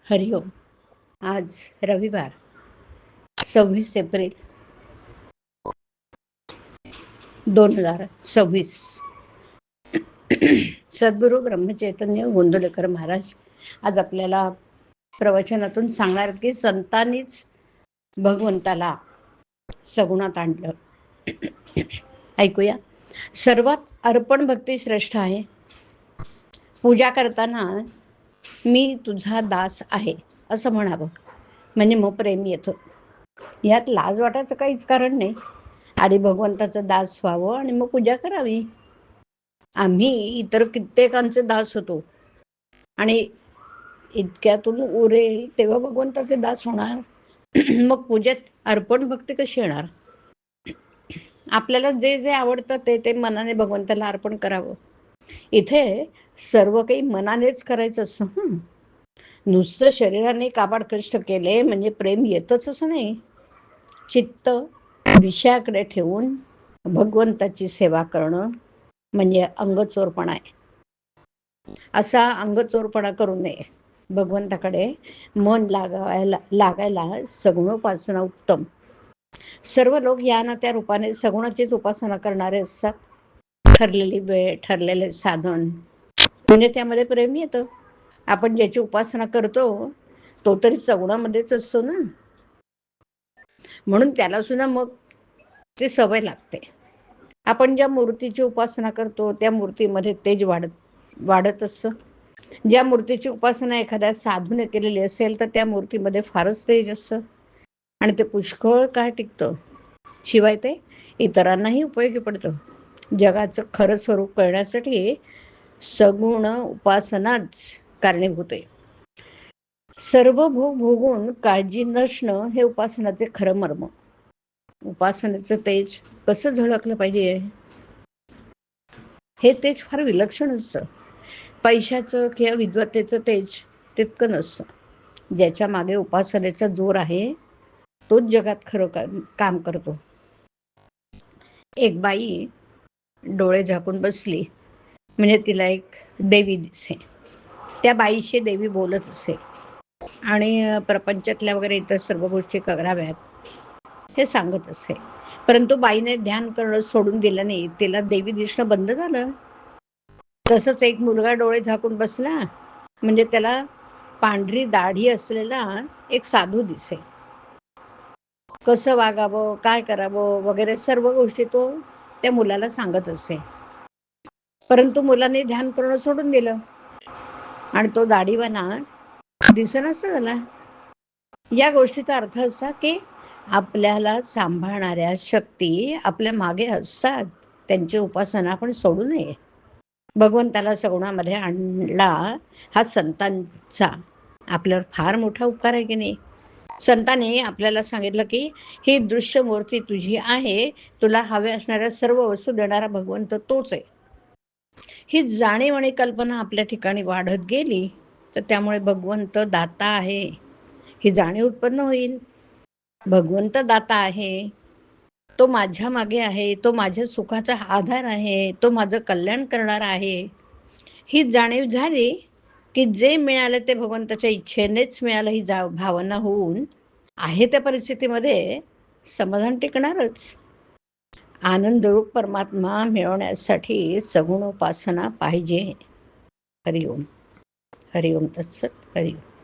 हरिओम. आज रविवार 26 एप्रिल 2026. सद्गुरू ब्रह्मचैतन्य गोंदवलेकर महाराज आज आपल्याला प्रवचनातून सांगणार की संतांनीच भगवंताला सगुणात आणलं. ऐकूया. सर्वात अर्पण भक्ती श्रेष्ठ आहे. पूजा करताना मी तुझा दास आहे असं म्हणावं, म्हणजे मग प्रेम येतं. यात लाज वाटायचं काहीच कारण नाही. आधी भगवंताचं दास व्हावं आणि मग पूजा करावी. आम्ही इतर कित्येकांचे दास होतो आणि इतक्यातून उरेल तेव्हा भगवंताचे दास होणार. मग पूजेत अर्पण भक्ती कशी येणार? आपल्याला जे जे आवडतं ते ते मनाने भगवंताला अर्पण करावं. इथे सर्व काही मनानेच करायचं असं. नुसतं शरीराने काबाड कष्ट केले म्हणजे प्रेम येतच असं नाही. चित्त विषयाकडे ठेवून भगवंताची सेवा करणं म्हणजे अंगचोरपणा आहे. असा अंगचोरपणा करू नये. भगवंताकडे मन लागायला सगुणोपासना उत्तम. सर्व लोक या ना त्या रूपाने सगुणाचीच उपासना करणारे असतात. ठरलेली वेळ, ठरलेले साधन, म्हणजे त्यामध्ये प्रेम येतं. आपण ज्याची उपासना करतो तो तरी सगुणामध्येच असतो ना, म्हणून त्याला सुद्धा मग ती सवय लागते. आपण ज्या मूर्तीची उपासना करतो त्या मूर्तीमध्ये तेज वाढत असतं. ज्या मूर्तीची उपासना एखाद्या साधूने केलेली असेल तर त्या मूर्तीमध्ये फारच तेज असतं आणि ते पुष्कळ काळ टिकतं. शिवाय ते इतरांनाही उपयोगी पडतं. जगाचं खरं स्वरूप कळण्यासाठी सगुण उपासनाच कारणीभूत आहे. सर्व भोग भोगून काळजी नसणं हे उपासनाचे खरं मर्म. उपासनेचं तेज कसं झळकलं पाहिजे? हे तेज फार विलक्षण असतं. पैशाचं किंवा विद्वत्तेचं तेज तितकं नसतं. ज्याच्या मागे उपासनेचा जोर आहे तोच जगात खरं काम करतो. एक बाई डोळे झाकून बसली म्हणजे तिला एक देवी दिसे. त्या बाईशी देवी बोलत असे आणि प्रपंचातल्या वगैरे इतर सर्व गोष्टी कराव्यात हे सांगत असे. परंतु बाईने ध्यान करणं सोडून दिलं नाही. तिला देवी दिसणं बंद झालं. तसंच एक मुलगा डोळे झाकून बसला म्हणजे त्याला पांढरी दाढी असलेला एक साधू दिसे. कसं वागावं, काय करावं वगैरे सर्व गोष्टी तो त्या मुलाला सांगत असे. परंतु मुलाने ध्यान करणं सोडून दिलं आणि तो दाढीवाना दिसेनास झाला. या गोष्टीचा अर्थ असा की आपल्याला सांभाळणाऱ्या शक्ती आपल्या मागे असतात. त्यांची उपासना आपण सोडू नये. भगवंताला सगुणामध्ये आणला हा संतांचा आपल्यावर फार मोठा उपकार आहे की नाही. संतांनी आपल्याला सांगितलं की ही दृश्य मूर्ती तुझी आहे. तुला हवे असणाऱ्या सर्व वस्तू देणारा भगवंत तोच आहे. ही जाणीव आणि कल्पना आपल्या ठिकाणी वाढत गेली तर त्यामुळे भगवंत दाता आहे ही जाणीव उत्पन्न होईल. भगवंत दाता आहे, तो माझ्या मागे आहे, तो माझ्या सुखाचा आधार आहे, तो माझं कल्याण करणार आहे, ही जाणीव झाली की जे मिळालं ते भगवंताच्या इच्छेनेच मिळालं ही भावना होऊन आहे त्या परिस्थितीमध्ये समाधान टिकणारच. आनंदरूप परमात्मा मिळवण्यासाठी सगुण उपासना पाहिजे. हरिओम. हरिओम तत्सत. हरिओम.